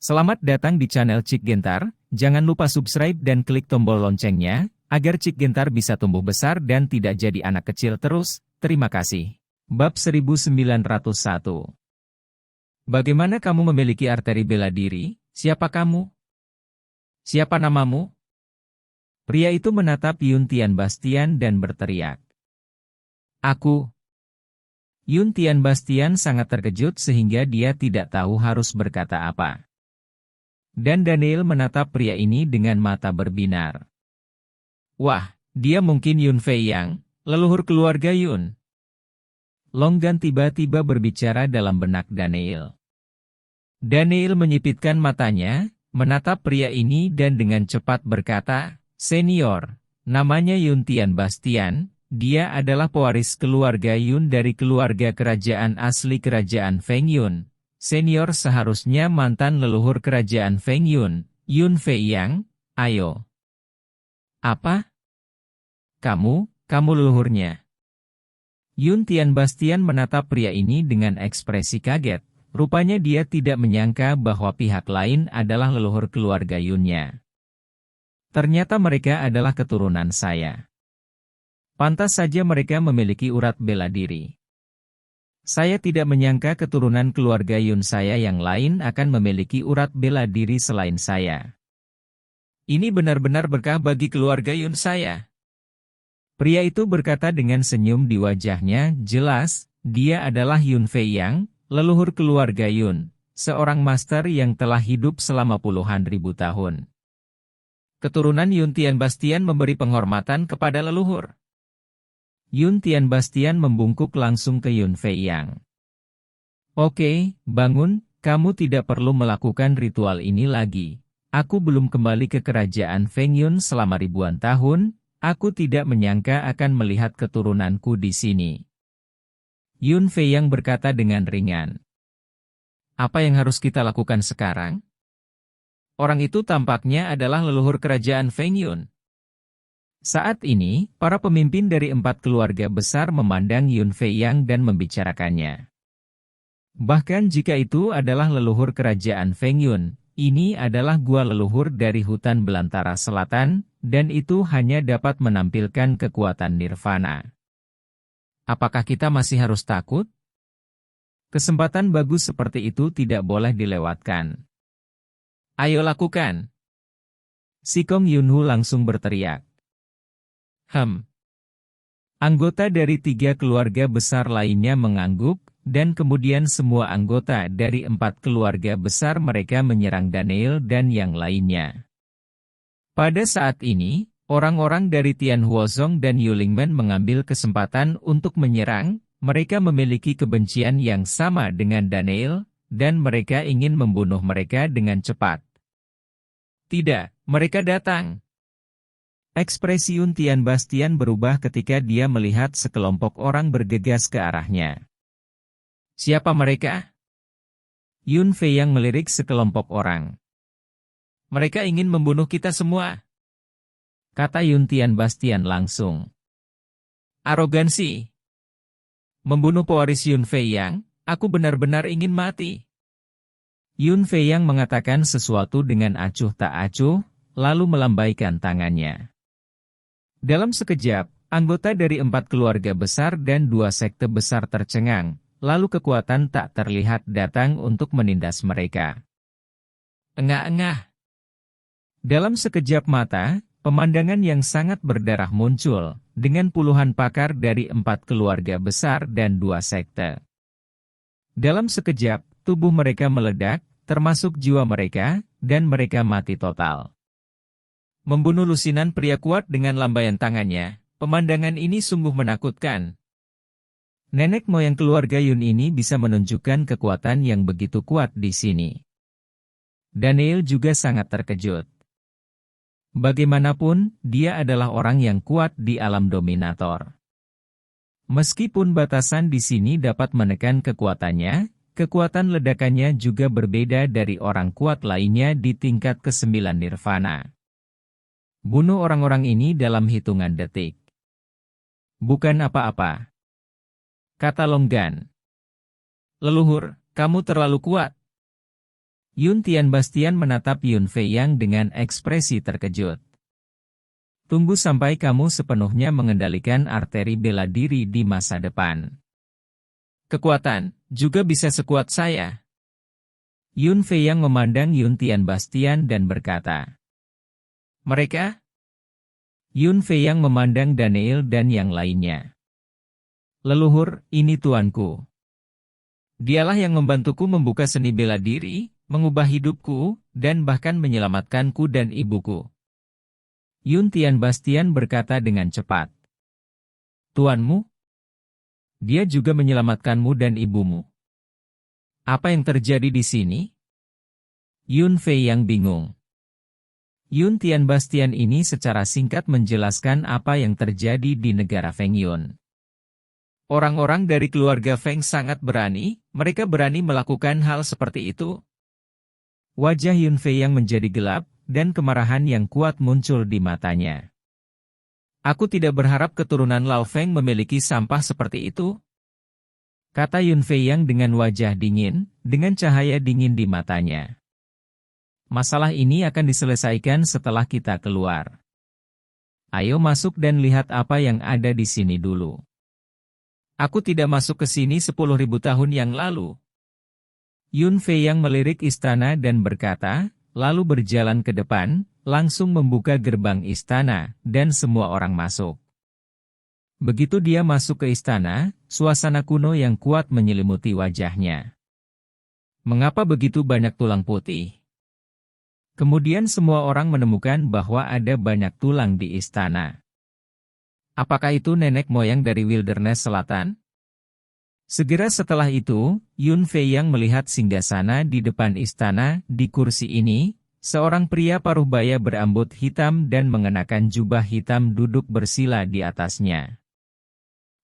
Selamat datang di channel Cik Gentar, jangan lupa subscribe dan klik tombol loncengnya, agar Cik Gentar bisa tumbuh besar dan tidak jadi anak kecil terus, terima kasih. Bab 1901. Bagaimana kamu memiliki arteri bela diri? Siapa kamu? Siapa namamu? Pria itu menatap Yun Tian Bastian dan berteriak. Aku. Yun Tian Bastian sangat terkejut sehingga dia tidak tahu harus berkata apa. Dan Daniel menatap pria ini dengan mata berbinar. Wah, dia mungkin Yun Fei Yang, leluhur keluarga Yun. Longgan tiba-tiba berbicara dalam benak Daniel. Daniel menyipitkan matanya, menatap pria ini dan dengan cepat berkata, Senior, namanya Yun Tian Bastian, dia adalah pewaris keluarga Yun dari keluarga kerajaan asli kerajaan Feng Yun. Senior seharusnya mantan leluhur kerajaan Feng Yun, Yun Fei Yang, ayo. Apa? Kamu leluhurnya. Yun Tian Bastian menatap pria ini dengan ekspresi kaget. Rupanya dia tidak menyangka bahwa pihak lain adalah leluhur keluarga Yunnya. Ternyata mereka adalah keturunan saya. Pantas saja mereka memiliki urat bela diri. Saya tidak menyangka keturunan keluarga Yun saya yang lain akan memiliki urat bela diri selain saya. Ini benar-benar berkah bagi keluarga Yun saya. Pria itu berkata dengan senyum di wajahnya, jelas, dia adalah Yun Fei Yang, leluhur keluarga Yun, seorang master yang telah hidup selama puluhan ribu tahun. Keturunan Yun Tian Bastian memberi penghormatan kepada leluhur. Yun Tian Bastian membungkuk langsung ke Yun Fei Yang. Oke, bangun, kamu tidak perlu melakukan ritual ini lagi. Aku belum kembali ke kerajaan Feng Yun selama ribuan tahun, aku tidak menyangka akan melihat keturunanku di sini. Yun Fei Yang berkata dengan ringan. Apa yang harus kita lakukan sekarang? Orang itu tampaknya adalah leluhur kerajaan Feng Yun. Saat ini, para pemimpin dari 4 keluarga besar memandang Yun Fei Yang dan membicarakannya. Bahkan jika itu adalah leluhur kerajaan Feng Yun, ini adalah gua leluhur dari hutan belantara selatan, dan itu hanya dapat menampilkan kekuatan nirvana. Apakah kita masih harus takut? Kesempatan bagus seperti itu tidak boleh dilewatkan. Ayo lakukan! Si Kong Yunhu langsung berteriak. Anggota dari 3 keluarga besar lainnya mengangguk, dan kemudian semua anggota dari 4 keluarga besar mereka menyerang Daniel dan yang lainnya. Pada saat ini, orang-orang dari Tian Huozong dan Yulingmen mengambil kesempatan untuk menyerang, mereka memiliki kebencian yang sama dengan Daniel, dan mereka ingin membunuh mereka dengan cepat. Tidak, mereka datang. Ekspresi Yun Tian Bastian berubah ketika dia melihat sekelompok orang bergegas ke arahnya. Siapa mereka? Yun Fei Yang melirik sekelompok orang. Mereka ingin membunuh kita semua, kata Yun Tian Bastian langsung. Arogansi. Membunuh pewaris Yun Fei Yang, aku benar-benar ingin mati. Yun Fei Yang mengatakan sesuatu dengan acuh tak acuh, lalu melambaikan tangannya. Dalam sekejap, anggota dari 4 keluarga besar dan 2 sekte besar tercengang, lalu kekuatan tak terlihat datang untuk menindas mereka. Engah-engah. Dalam sekejap mata, pemandangan yang sangat berdarah muncul, dengan puluhan pakar dari 4 keluarga besar dan 2 sekte. Dalam sekejap, tubuh mereka meledak, termasuk jiwa mereka, dan mereka mati total. Membunuh lusinan pria kuat dengan lambaian tangannya, pemandangan ini sungguh menakutkan. Nenek moyang keluarga Yun ini bisa menunjukkan kekuatan yang begitu kuat di sini. Daniel juga sangat terkejut. Bagaimanapun, dia adalah orang yang kuat di alam dominator. Meskipun batasan di sini dapat menekan kekuatannya, kekuatan ledakannya juga berbeda dari orang kuat lainnya di tingkat ke-9 nirvana. Bunuh orang-orang ini dalam hitungan detik. Bukan apa-apa, kata Longgan. Leluhur, kamu terlalu kuat. Yun Tianbastian menatap Yun Fei Yang dengan ekspresi terkejut. Tunggu sampai kamu sepenuhnya mengendalikan arteri bela diri di masa depan. Kekuatan, juga bisa sekuat saya. Yun Fei Yang memandang Yun Tianbastian dan berkata. Mereka? Yun Fei Yang memandang Daniel dan yang lainnya. Leluhur, ini tuanku. Dialah yang membantuku membuka seni bela diri, mengubah hidupku, dan bahkan menyelamatkanku dan ibuku. Yun Tianbastian berkata dengan cepat. Tuanmu? Dia juga menyelamatkanmu dan ibumu. Apa yang terjadi di sini? Yun Fei Yang bingung. Yun Tianbastian ini secara singkat menjelaskan apa yang terjadi di negara Feng Yun. Orang-orang dari keluarga Feng sangat berani, mereka berani melakukan hal seperti itu. Wajah Yun Fei Yang menjadi gelap, dan kemarahan yang kuat muncul di matanya. Aku tidak berharap keturunan Lao Feng memiliki sampah seperti itu, kata Yun Fei Yang dengan wajah dingin, dengan cahaya dingin di matanya. Masalah ini akan diselesaikan setelah kita keluar. Ayo masuk dan lihat apa yang ada di sini dulu. Aku tidak masuk ke sini 10.000 tahun yang lalu. Yun Fei Yang melirik istana dan berkata, lalu berjalan ke depan, langsung membuka gerbang istana, dan semua orang masuk. Begitu dia masuk ke istana, suasana kuno yang kuat menyelimuti wajahnya. Mengapa begitu banyak tulang putih? Kemudian semua orang menemukan bahwa ada banyak tulang di istana. Apakah itu nenek moyang dari Wilderness Selatan? Segera setelah itu, Yun Fei Yang melihat singgasana di depan istana. Di kursi ini, seorang pria paruh-baya berambut hitam dan mengenakan jubah hitam duduk bersila di atasnya.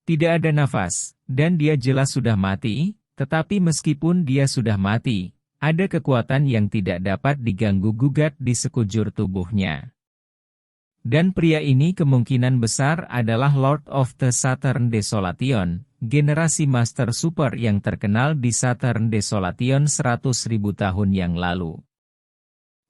Tidak ada nafas, dan dia jelas sudah mati, tetapi meskipun dia sudah mati, ada kekuatan yang tidak dapat diganggu-gugat di sekujur tubuhnya. Dan pria ini kemungkinan besar adalah Lord of the Southern Desolation, generasi Master Super yang terkenal di Southern Desolation 100.000 tahun yang lalu.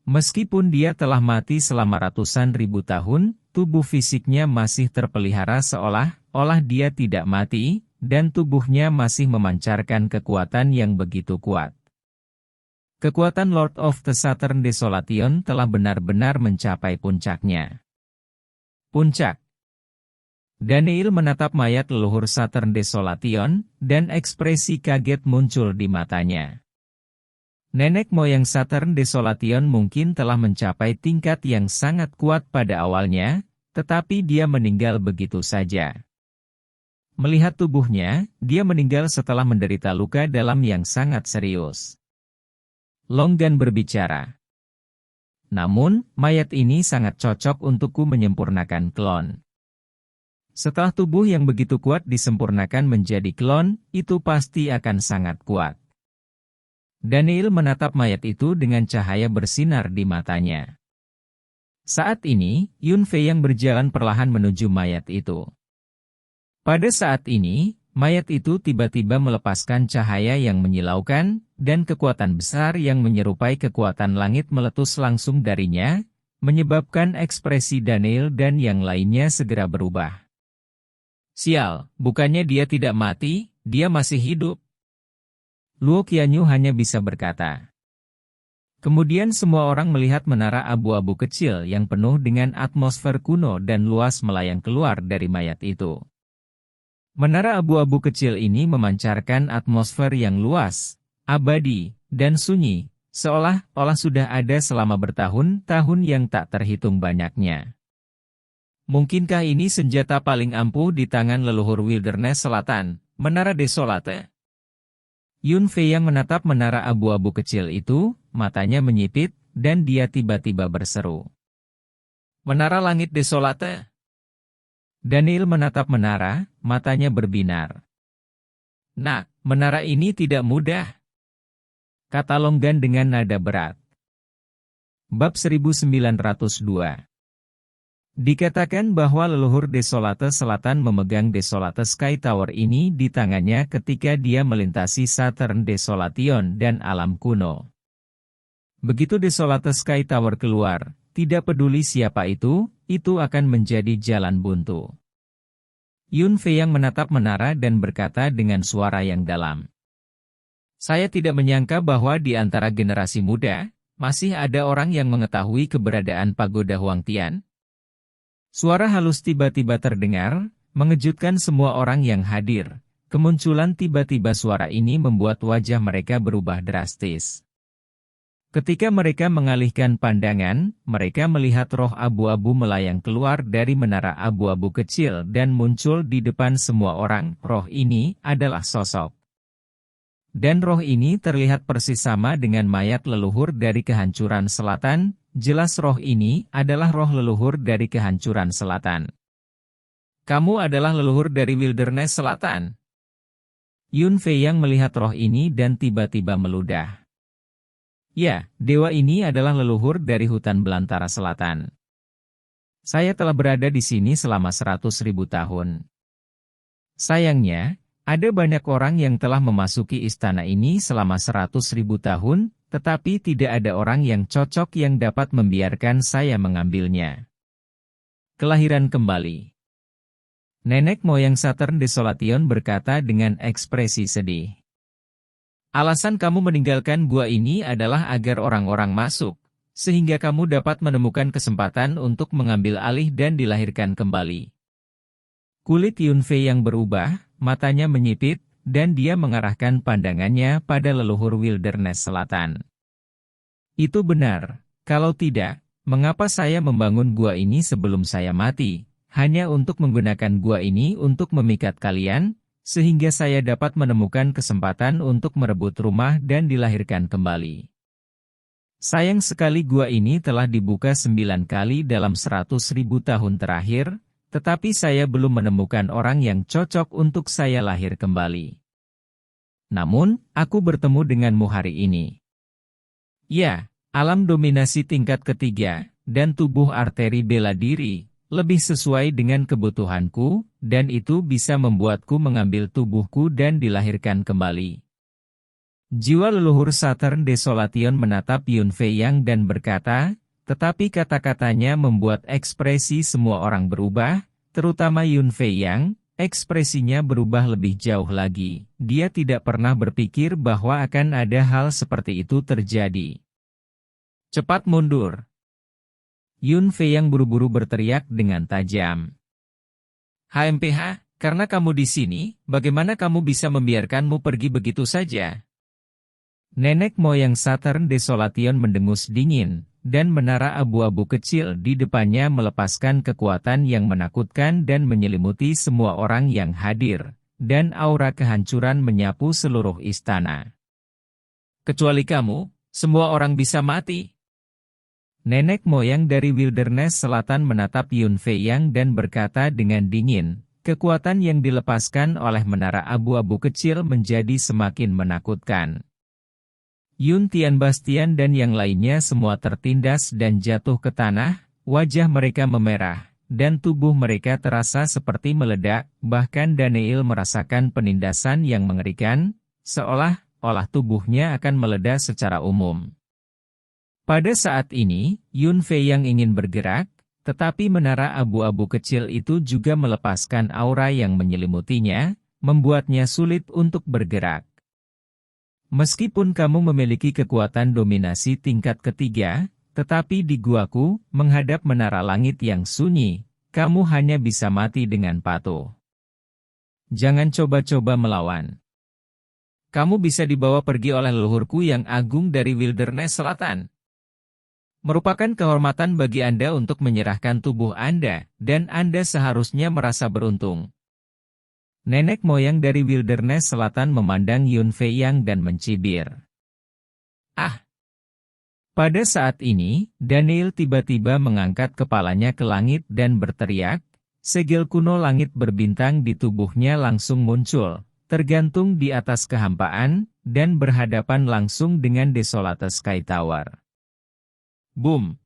Meskipun dia telah mati selama ratusan ribu tahun, tubuh fisiknya masih terpelihara seolah-olah dia tidak mati, dan tubuhnya masih memancarkan kekuatan yang begitu kuat. Kekuatan Lord of the Southern Desolation telah benar-benar mencapai puncaknya. Puncak. Daniel menatap mayat leluhur Southern Desolation, dan ekspresi kaget muncul di matanya. Nenek moyang Southern Desolation mungkin telah mencapai tingkat yang sangat kuat pada awalnya, tetapi dia meninggal begitu saja. Melihat tubuhnya, dia meninggal setelah menderita luka dalam yang sangat serius. Longgan berbicara. Namun, mayat ini sangat cocok untukku menyempurnakan klon. Setelah tubuh yang begitu kuat disempurnakan menjadi klon, itu pasti akan sangat kuat. Daniel menatap mayat itu dengan cahaya bersinar di matanya. Saat ini, Yun Fei Yang berjalan perlahan menuju mayat itu. Pada saat ini, mayat itu tiba-tiba melepaskan cahaya yang menyilaukan, dan kekuatan besar yang menyerupai kekuatan langit meletus langsung darinya, menyebabkan ekspresi Daniel dan yang lainnya segera berubah. Sial, bukannya dia tidak mati, dia masih hidup. Luo Qianyu hanya bisa berkata. Kemudian semua orang melihat menara abu-abu kecil yang penuh dengan atmosfer kuno dan luas melayang keluar dari mayat itu. Menara abu-abu kecil ini memancarkan atmosfer yang luas, abadi, dan sunyi, seolah-olah sudah ada selama bertahun-tahun yang tak terhitung banyaknya. Mungkinkah ini senjata paling ampuh di tangan leluhur Wilderness Selatan, Menara Desolate? Yun Fei Yang menatap menara abu-abu kecil itu, matanya menyipit, dan dia tiba-tiba berseru. Menara Langit Desolate? Daniel menatap menara, matanya berbinar. Nah, menara ini tidak mudah, kata Longgan dengan nada berat. Bab 1902. Dikatakan bahwa leluhur Desolate Selatan memegang Desolate Sky Tower ini di tangannya ketika dia melintasi Southern Desolation dan alam kuno. Begitu Desolate Sky Tower keluar, tidak peduli siapa itu akan menjadi jalan buntu. Yun Fei yang menatap menara dan berkata dengan suara yang dalam. Saya tidak menyangka bahwa di antara generasi muda, masih ada orang yang mengetahui keberadaan pagoda Huangtian. Suara halus tiba-tiba terdengar, mengejutkan semua orang yang hadir. Kemunculan tiba-tiba suara ini membuat wajah mereka berubah drastis. Ketika mereka mengalihkan pandangan, mereka melihat roh abu-abu melayang keluar dari menara abu-abu kecil dan muncul di depan semua orang. Roh ini adalah sosok. Dan roh ini terlihat persis sama dengan mayat leluhur dari kehancuran selatan. Jelas roh ini adalah roh leluhur dari kehancuran selatan. Kamu adalah leluhur dari Wilderness Selatan. Yun Fei yang melihat roh ini dan tiba-tiba meludah. Ya, dewa ini adalah leluhur dari hutan belantara selatan. Saya telah berada di sini selama 100.000 tahun. Sayangnya, ada banyak orang yang telah memasuki istana ini selama 100.000 tahun, tetapi tidak ada orang yang cocok yang dapat membiarkan saya mengambilnya. Kelahiran kembali. Nenek moyang Saturn Desolation berkata dengan ekspresi sedih. Alasan kamu meninggalkan gua ini adalah agar orang-orang masuk, sehingga kamu dapat menemukan kesempatan untuk mengambil alih dan dilahirkan kembali. Kulit Yun Fei yang berubah, matanya menyipit, dan dia mengarahkan pandangannya pada leluhur Wilderness Selatan. Itu benar, kalau tidak, mengapa saya membangun gua ini sebelum saya mati, hanya untuk menggunakan gua ini untuk memikat kalian? Sehingga saya dapat menemukan kesempatan untuk merebut rumah dan dilahirkan kembali. Sayang sekali gua ini telah dibuka 9 kali dalam 100.000 tahun terakhir, tetapi saya belum menemukan orang yang cocok untuk saya lahir kembali. Namun, aku bertemu denganmu hari ini. Ya, alam dominasi tingkat ketiga, dan tubuh arteri bela diri, lebih sesuai dengan kebutuhanku, dan itu bisa membuatku mengambil tubuhku dan dilahirkan kembali. Jiwa leluhur Saturn Desolation menatap Yun Fei Yang dan berkata, tetapi kata-katanya membuat ekspresi semua orang berubah, terutama Yun Fei Yang, ekspresinya berubah lebih jauh lagi. Dia tidak pernah berpikir bahwa akan ada hal seperti itu terjadi. Cepat mundur. Yun Fei yang buru-buru berteriak dengan tajam. HMPH, karena kamu di sini, bagaimana kamu bisa membiarkanmu pergi begitu saja? Nenek moyang Saturn Desolation mendengus dingin, dan menara abu-abu kecil di depannya melepaskan kekuatan yang menakutkan dan menyelimuti semua orang yang hadir, dan aura kehancuran menyapu seluruh istana. Kecuali kamu, semua orang bisa mati. Nenek moyang dari Wilderness Selatan menatap Yun Fei Yang dan berkata dengan dingin, kekuatan yang dilepaskan oleh menara abu-abu kecil menjadi semakin menakutkan. Yun Tian Bastian dan yang lainnya semua tertindas dan jatuh ke tanah, wajah mereka memerah, dan tubuh mereka terasa seperti meledak, bahkan Daniel merasakan penindasan yang mengerikan, seolah-olah tubuhnya akan meledak secara umum. Pada saat ini, Yun Fei yang ingin bergerak, tetapi menara abu-abu kecil itu juga melepaskan aura yang menyelimutinya, membuatnya sulit untuk bergerak. Meskipun kamu memiliki kekuatan dominasi tingkat ketiga, tetapi di guaku, menghadap menara langit yang sunyi, kamu hanya bisa mati dengan patuh. Jangan coba-coba melawan. Kamu bisa dibawa pergi oleh leluhurku yang agung dari Wilderness Selatan. Merupakan kehormatan bagi Anda untuk menyerahkan tubuh Anda, dan Anda seharusnya merasa beruntung. Nenek moyang dari Wilderness Selatan memandang Yun Fei Yang dan mencibir. Ah! Pada saat ini, Daniel tiba-tiba mengangkat kepalanya ke langit dan berteriak, segel kuno langit berbintang di tubuhnya langsung muncul, tergantung di atas kehampaan, dan berhadapan langsung dengan Desolate Sky Tower. Boom!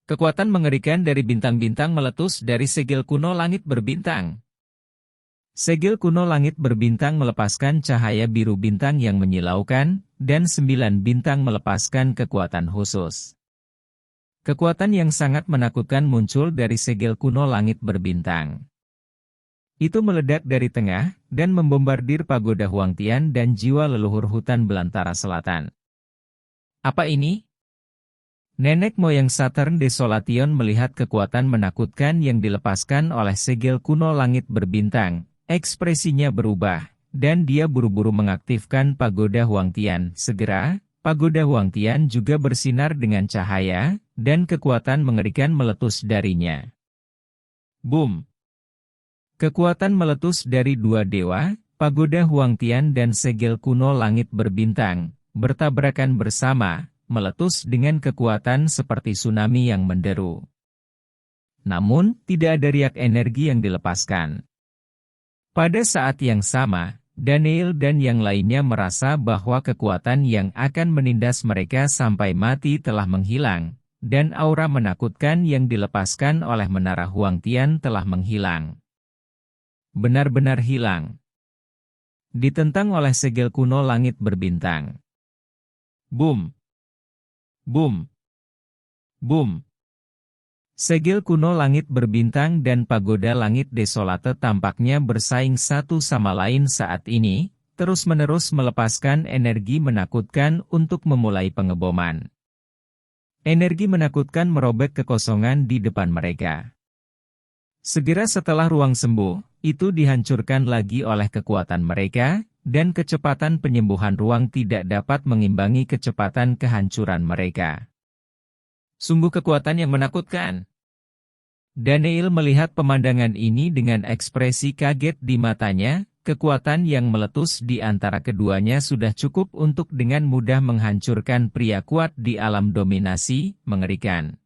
Kekuatan mengerikan dari bintang-bintang meletus dari segel kuno langit berbintang. Segel kuno langit berbintang melepaskan cahaya biru bintang yang menyilaukan, dan 9 bintang melepaskan kekuatan khusus. Kekuatan yang sangat menakutkan muncul dari segel kuno langit berbintang. Itu meledak dari tengah, dan membombardir pagoda Huangtian dan jiwa leluhur hutan belantara selatan. Apa ini? Nenek moyang Saturn Desolation melihat kekuatan menakutkan yang dilepaskan oleh segel kuno langit berbintang. Ekspresinya berubah, dan dia buru-buru mengaktifkan pagoda Huangtian. Segera, pagoda Huangtian juga bersinar dengan cahaya, dan kekuatan mengerikan meletus darinya. Boom! Kekuatan meletus dari dua dewa, pagoda Huangtian dan segel kuno langit berbintang, bertabrakan bersama, meletus dengan kekuatan seperti tsunami yang menderu. Namun, tidak ada riak energi yang dilepaskan. Pada saat yang sama, Daniel dan yang lainnya merasa bahwa kekuatan yang akan menindas mereka sampai mati telah menghilang, dan aura menakutkan yang dilepaskan oleh menara Huangtian telah menghilang. Benar-benar hilang. Ditentang oleh segel kuno langit berbintang. Boom! Boom! Boom! Segel kuno langit berbintang dan pagoda langit desolate tampaknya bersaing satu sama lain saat ini, terus-menerus melepaskan energi menakutkan untuk memulai pengeboman. Energi menakutkan merobek kekosongan di depan mereka. Segera setelah ruang sembuh, itu dihancurkan lagi oleh kekuatan mereka, dan kecepatan penyembuhan ruang tidak dapat mengimbangi kecepatan kehancuran mereka. Sungguh kekuatan yang menakutkan. Daniel melihat pemandangan ini dengan ekspresi kaget di matanya, kekuatan yang meletus di antara keduanya sudah cukup untuk dengan mudah menghancurkan pria kuat di alam dominasi, mengerikan.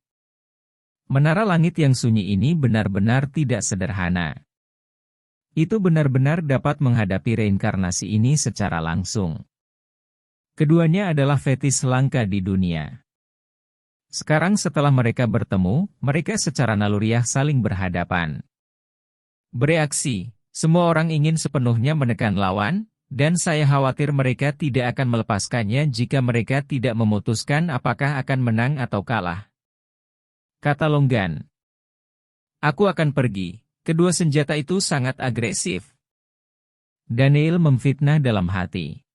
Menara langit yang sunyi ini benar-benar tidak sederhana. Itu benar-benar dapat menghadapi reinkarnasi ini secara langsung. Keduanya adalah fetis langka di dunia. Sekarang setelah mereka bertemu, mereka secara naluriah saling berhadapan. Bereaksi, semua orang ingin sepenuhnya menekan lawan, dan saya khawatir mereka tidak akan melepaskannya jika mereka tidak memutuskan apakah akan menang atau kalah. Kata Longgan. Aku akan pergi, kedua senjata itu sangat agresif. Daniel memfitnah dalam hati.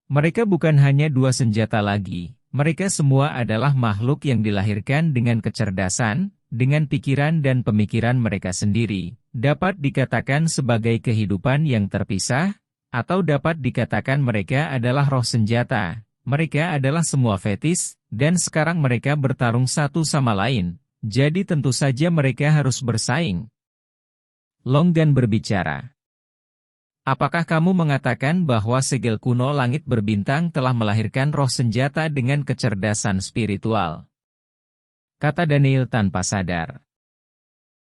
Mereka bukan hanya dua senjata lagi. Mereka semua adalah makhluk yang dilahirkan dengan kecerdasan, dengan pikiran dan pemikiran mereka sendiri, dapat dikatakan sebagai kehidupan yang terpisah, atau dapat dikatakan mereka adalah roh senjata. Mereka adalah semua fetis, dan sekarang mereka bertarung satu sama lain, jadi tentu saja mereka harus bersaing. Longgan berbicara. Apakah kamu mengatakan bahwa segel kuno langit berbintang telah melahirkan roh senjata dengan kecerdasan spiritual? Kata Daniel tanpa sadar.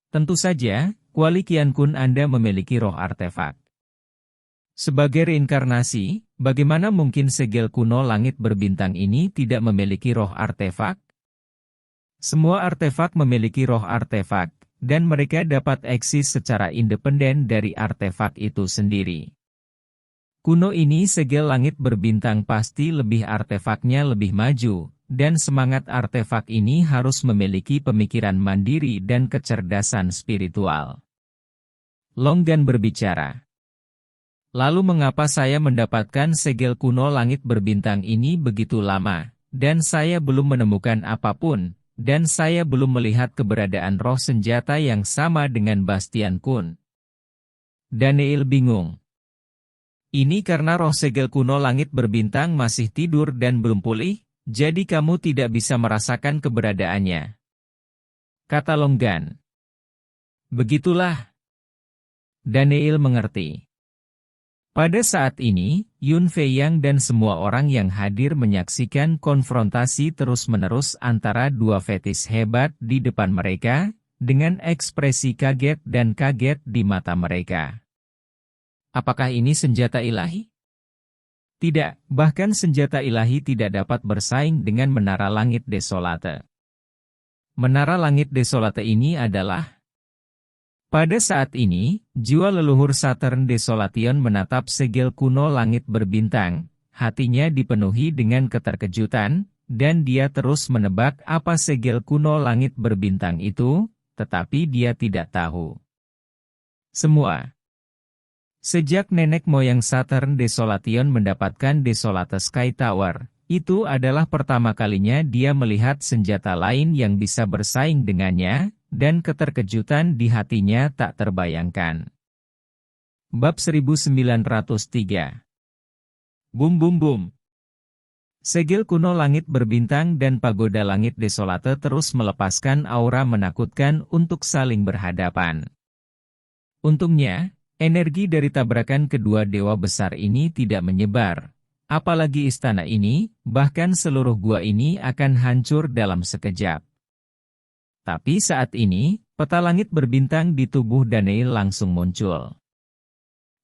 Tentu saja, Kuali Qian Kun Anda memiliki roh artefak. Sebagai reinkarnasi, bagaimana mungkin segel kuno langit berbintang ini tidak memiliki roh artefak? Semua artefak memiliki roh artefak, dan mereka dapat eksis secara independen dari artefak itu sendiri. Kuno ini segel langit berbintang pasti lebih artefaknya lebih maju, dan semangat artefak ini harus memiliki pemikiran mandiri dan kecerdasan spiritual. Longgan berbicara. Lalu mengapa saya mendapatkan segel kuno langit berbintang ini begitu lama, dan saya belum menemukan apapun? Dan saya belum melihat keberadaan roh senjata yang sama dengan Bastian Kun. Daniel bingung. Ini karena roh segel kuno langit berbintang masih tidur dan belum pulih, jadi kamu tidak bisa merasakan keberadaannya. Kata Longgan. Begitulah. Daniel mengerti. Pada saat ini, Yun Feiyang dan semua orang yang hadir menyaksikan konfrontasi terus-menerus antara dua fetis hebat di depan mereka, dengan ekspresi kaget dan kaget di mata mereka. Apakah ini senjata ilahi? Tidak, bahkan senjata ilahi tidak dapat bersaing dengan menara langit desolate. Menara langit desolate ini adalah Pada saat ini, jiwa leluhur Saturn Desolation menatap segel kuno langit berbintang. Hatinya dipenuhi dengan keterkejutan, dan dia terus menebak apa segel kuno langit berbintang itu, tetapi dia tidak tahu semua. Sejak nenek moyang Saturn Desolation mendapatkan Desolate Sky Tower, itu adalah pertama kalinya dia melihat senjata lain yang bisa bersaing dengannya, dan keterkejutan di hatinya tak terbayangkan. Bab 1903. Bum bum bum. Segel kuno langit berbintang dan pagoda langit desolate terus melepaskan aura menakutkan untuk saling berhadapan. Untungnya, energi dari tabrakan kedua dewa besar ini tidak menyebar. Apalagi istana ini, bahkan seluruh gua ini akan hancur dalam sekejap. Tapi saat ini, peta langit berbintang di tubuh Daniel langsung muncul.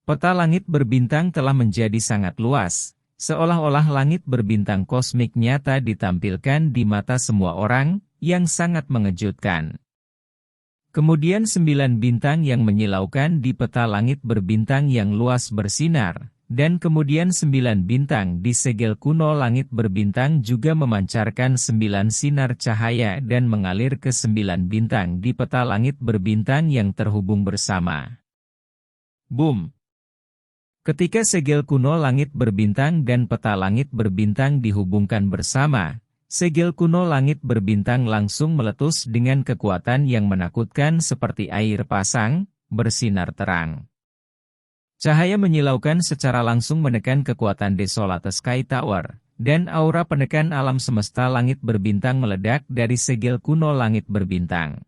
Peta langit berbintang telah menjadi sangat luas, seolah-olah langit berbintang kosmik nyata ditampilkan di mata semua orang, yang sangat mengejutkan. Kemudian 9 bintang yang menyilaukan di peta langit berbintang yang luas bersinar, dan kemudian 9 bintang di segel kuno langit berbintang juga memancarkan 9 sinar cahaya dan mengalir ke 9 bintang di peta langit berbintang yang terhubung bersama. Boom! Ketika segel kuno langit berbintang dan peta langit berbintang dihubungkan bersama, segel kuno langit berbintang langsung meletus dengan kekuatan yang menakutkan seperti air pasang, bersinar terang. Cahaya menyilaukan secara langsung menekan kekuatan Desolate Sky Tower, dan aura penekan alam semesta langit berbintang meledak dari segel kuno langit berbintang.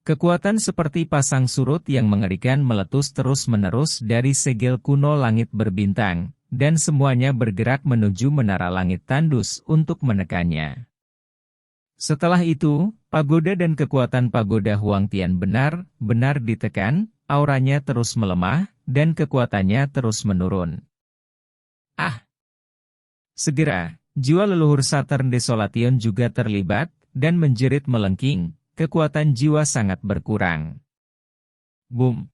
Kekuatan seperti pasang surut yang mengerikan meletus terus-menerus dari segel kuno langit berbintang, dan semuanya bergerak menuju menara langit tandus untuk menekannya. Setelah itu, pagoda dan kekuatan pagoda Huangtian benar-benar ditekan, auranya terus melemah, dan kekuatannya terus menurun. Segera, jiwa leluhur Saturn Desolation juga terlibat, dan menjerit melengking. Kekuatan jiwa sangat berkurang. Boom!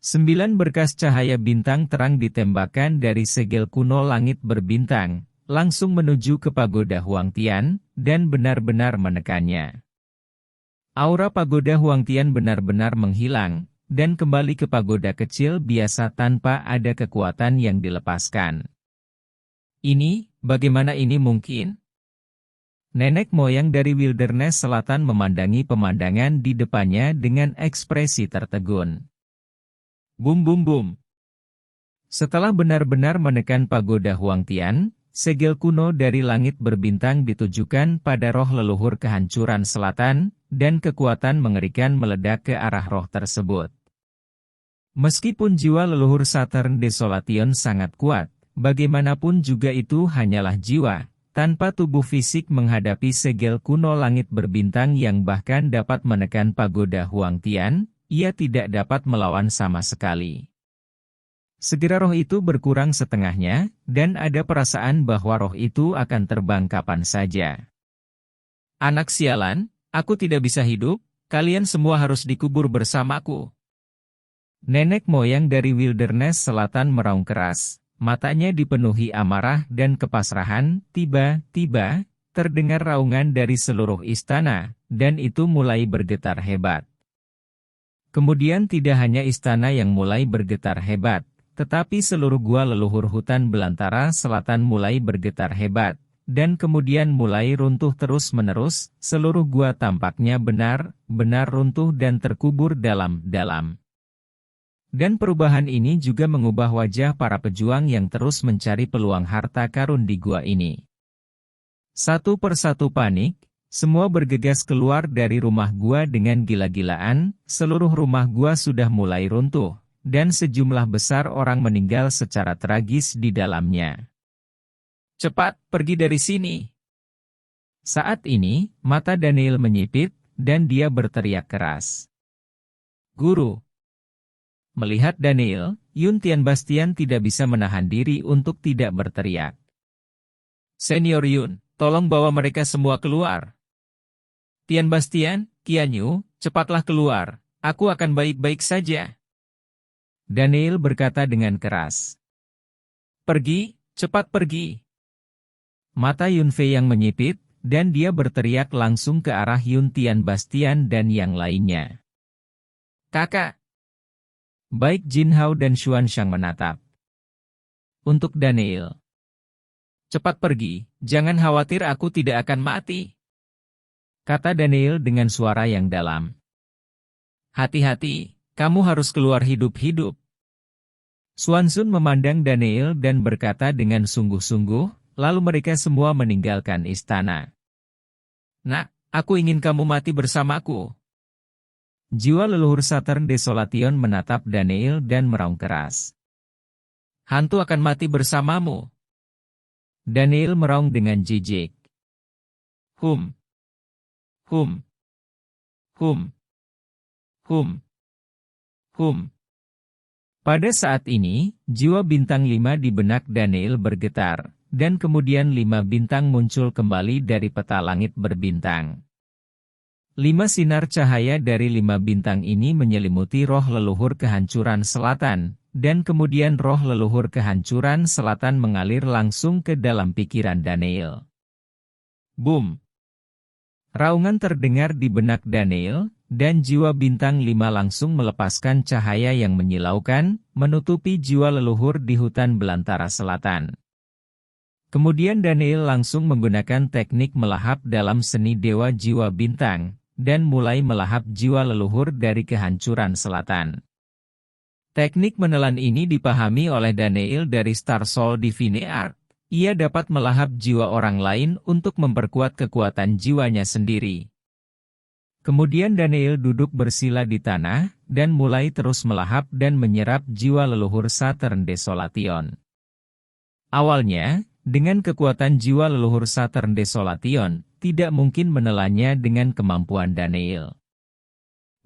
9 berkas cahaya bintang terang ditembakkan dari segel kuno langit berbintang, langsung menuju ke pagoda Huangtian, dan benar-benar menekannya. Aura pagoda Huangtian benar-benar menghilang, dan kembali ke pagoda kecil biasa tanpa ada kekuatan yang dilepaskan. Bagaimana ini mungkin? Nenek moyang dari Wilderness Selatan memandangi pemandangan di depannya dengan ekspresi tertegun. Bum bum bum. Setelah benar-benar menekan pagoda Huangtian, segel kuno dari langit berbintang ditujukan pada roh leluhur kehancuran selatan, dan kekuatan mengerikan meledak ke arah roh tersebut. Meskipun jiwa leluhur Saturn Desolation sangat kuat, bagaimanapun juga itu hanyalah jiwa. Tanpa tubuh fisik menghadapi segel kuno langit berbintang yang bahkan dapat menekan pagoda Huangtian, ia tidak dapat melawan sama sekali. Segera roh itu berkurang setengahnya, dan ada perasaan bahwa roh itu akan terbang kapan saja. Anak sialan, aku tidak bisa hidup, kalian semua harus dikubur bersamaku. Nenek moyang dari Wilderness Selatan meraung keras. Matanya dipenuhi amarah dan kepasrahan, tiba-tiba, terdengar raungan dari seluruh istana, dan itu mulai bergetar hebat. Kemudian tidak hanya istana yang mulai bergetar hebat, tetapi seluruh gua leluhur hutan belantara selatan mulai bergetar hebat, dan kemudian mulai runtuh terus-menerus, seluruh gua tampaknya benar-benar runtuh dan terkubur dalam-dalam. Dan perubahan ini juga mengubah wajah para pejuang yang terus mencari peluang harta karun di gua ini. Satu persatu panik, semua bergegas keluar dari rumah gua dengan gila-gilaan, seluruh rumah gua sudah mulai runtuh, dan sejumlah besar orang meninggal secara tragis di dalamnya. Cepat, pergi dari sini! Saat ini, mata Daniel menyipit, dan dia berteriak keras. Guru! Melihat Daniel, Yun Tian Bastian tidak bisa menahan diri untuk tidak berteriak. Senior Yun, tolong bawa mereka semua keluar. Tian Bastian, Qian Yu, cepatlah keluar. Aku akan baik-baik saja. Daniel berkata dengan keras. Pergi, cepat pergi. Mata Yun Fei yang menyipit, dan dia berteriak langsung ke arah Yun Tian Bastian dan yang lainnya. Kakak. Baik Jin Hao dan Xuan Shang menatap. Untuk Daniel. Cepat pergi, jangan khawatir aku tidak akan mati. Kata Daniel dengan suara yang dalam. Hati-hati, kamu harus keluar hidup-hidup. Xuan Sun memandang Daniel dan berkata dengan sungguh-sungguh, lalu mereka semua meninggalkan istana. Nak, aku ingin kamu mati bersamaku. Jiwa leluhur Saturn Desolation menatap Daniel dan meraung keras. Hantu akan mati bersamamu. Daniel meraung dengan jijik. Hum. Hum. Hum. Hum. Hum. Pada saat ini, jiwa bintang 5 di benak Daniel bergetar, dan kemudian 5 bintang muncul kembali dari peta langit berbintang. 5 sinar cahaya dari 5 bintang ini menyelimuti roh leluhur kehancuran selatan, dan kemudian roh leluhur kehancuran selatan mengalir langsung ke dalam pikiran Daniel. Boom! Raungan terdengar di benak Daniel, dan jiwa bintang 5 langsung melepaskan cahaya yang menyilaukan, menutupi jiwa leluhur di hutan belantara selatan. Kemudian Daniel langsung menggunakan teknik melahap dalam seni dewa jiwa bintang, dan mulai melahap jiwa leluhur dari kehancuran selatan. Teknik menelan ini dipahami oleh Daniel dari Star Soul Divine Art. Ia dapat melahap jiwa orang lain untuk memperkuat kekuatan jiwanya sendiri. Kemudian Daniel duduk bersila di tanah, dan mulai terus melahap dan menyerap jiwa leluhur Saturn Desolation. Awalnya, dengan kekuatan jiwa leluhur Saturn Desolation, tidak mungkin menelannya dengan kemampuan Daniel.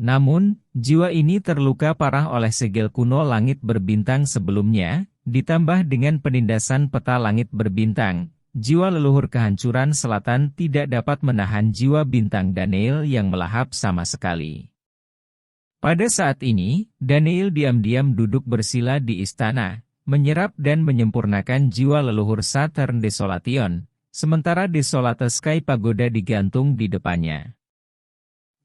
Namun, jiwa ini terluka parah oleh segel kuno langit berbintang sebelumnya, ditambah dengan penindasan peta langit berbintang. Jiwa leluhur kehancuran selatan tidak dapat menahan jiwa bintang Daniel yang melahap sama sekali. Pada saat ini, Daniel diam-diam duduk bersila di istana, menyerap dan menyempurnakan jiwa leluhur Saturn Desolation, sementara Desolate Sky Pagoda digantung di depannya.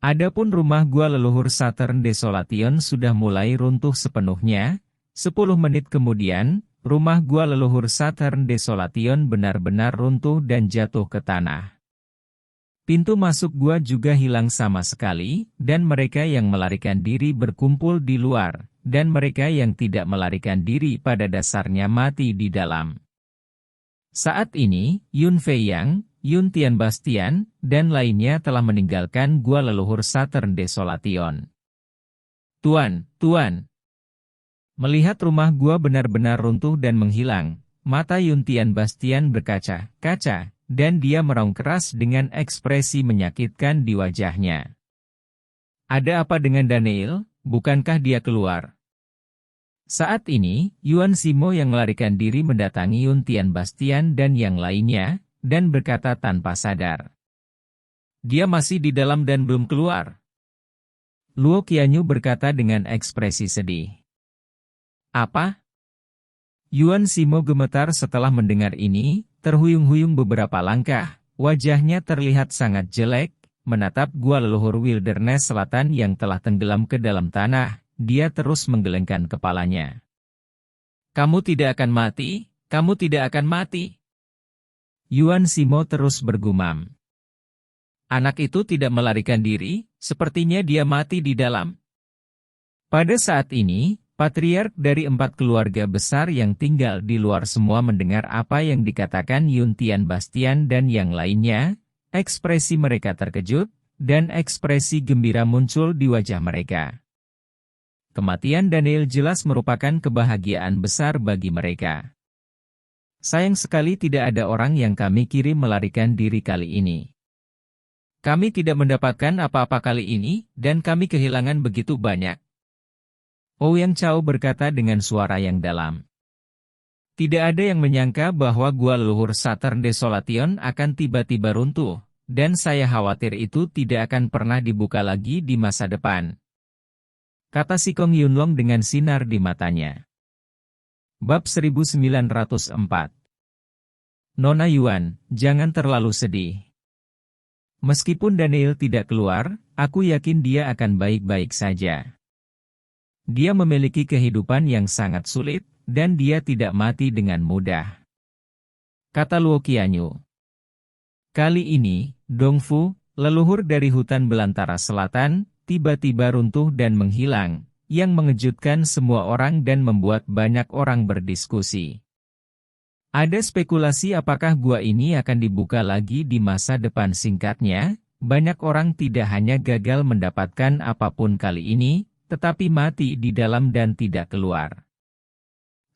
Adapun rumah gua leluhur Saturn Desolation sudah mulai runtuh sepenuhnya. 10 menit kemudian, rumah gua leluhur Saturn Desolation benar-benar runtuh dan jatuh ke tanah. Pintu masuk gua juga hilang sama sekali, dan mereka yang melarikan diri berkumpul di luar, dan mereka yang tidak melarikan diri pada dasarnya mati di dalam. Saat ini, Yun Fei Yang, Yun Tian Bastian, dan lainnya telah meninggalkan gua leluhur Saturn Desolation. Tuan, Tuan. Melihat rumah gua benar-benar runtuh dan menghilang, mata Yun Tian Bastian berkaca-kaca, dan dia meraung keras dengan ekspresi menyakitkan di wajahnya. Ada apa dengan Daniel? Bukankah dia keluar? Saat ini, Yuan Simo yang melarikan diri mendatangi Yun Tian Bastian dan yang lainnya, dan berkata tanpa sadar. Dia masih di dalam dan belum keluar. Luo Qianyu berkata dengan ekspresi sedih. Apa? Yuan Simo gemetar setelah mendengar ini, terhuyung-huyung beberapa langkah, wajahnya terlihat sangat jelek, menatap gua leluhur Wilderness Selatan yang telah tenggelam ke dalam tanah, dia terus menggelengkan kepalanya. Kamu tidak akan mati, kamu tidak akan mati. Yuan Simo terus bergumam. Anak itu tidak melarikan diri, sepertinya dia mati di dalam. Pada saat ini, patriark dari 4 keluarga besar yang tinggal di luar semua mendengar apa yang dikatakan Yun Tian Bastian dan yang lainnya, ekspresi mereka terkejut, dan ekspresi gembira muncul di wajah mereka. Kematian Daniel jelas merupakan kebahagiaan besar bagi mereka. Sayang sekali tidak ada orang yang kami kirim melarikan diri kali ini. Kami tidak mendapatkan apa-apa kali ini, dan kami kehilangan begitu banyak. Ouyang Chao berkata dengan suara yang dalam. Tidak ada yang menyangka bahwa gua leluhur Saturn Desolation akan tiba-tiba runtuh, dan saya khawatir itu tidak akan pernah dibuka lagi di masa depan. kata si Kong Yunlong dengan sinar di matanya. Bab 1904. Nona Yuan, jangan terlalu sedih. Meskipun Daniel tidak keluar, aku yakin dia akan baik-baik saja. Dia memiliki kehidupan yang sangat sulit, dan dia tidak mati dengan mudah, kata Luo Qianyu. Kali ini, Dongfu, leluhur dari hutan belantara selatan, tiba-tiba runtuh dan menghilang, yang mengejutkan semua orang dan membuat banyak orang berdiskusi. Ada spekulasi apakah gua ini akan dibuka lagi di masa depan singkatnya. Banyak orang tidak hanya gagal mendapatkan apapun kali ini, tetapi mati di dalam dan tidak keluar.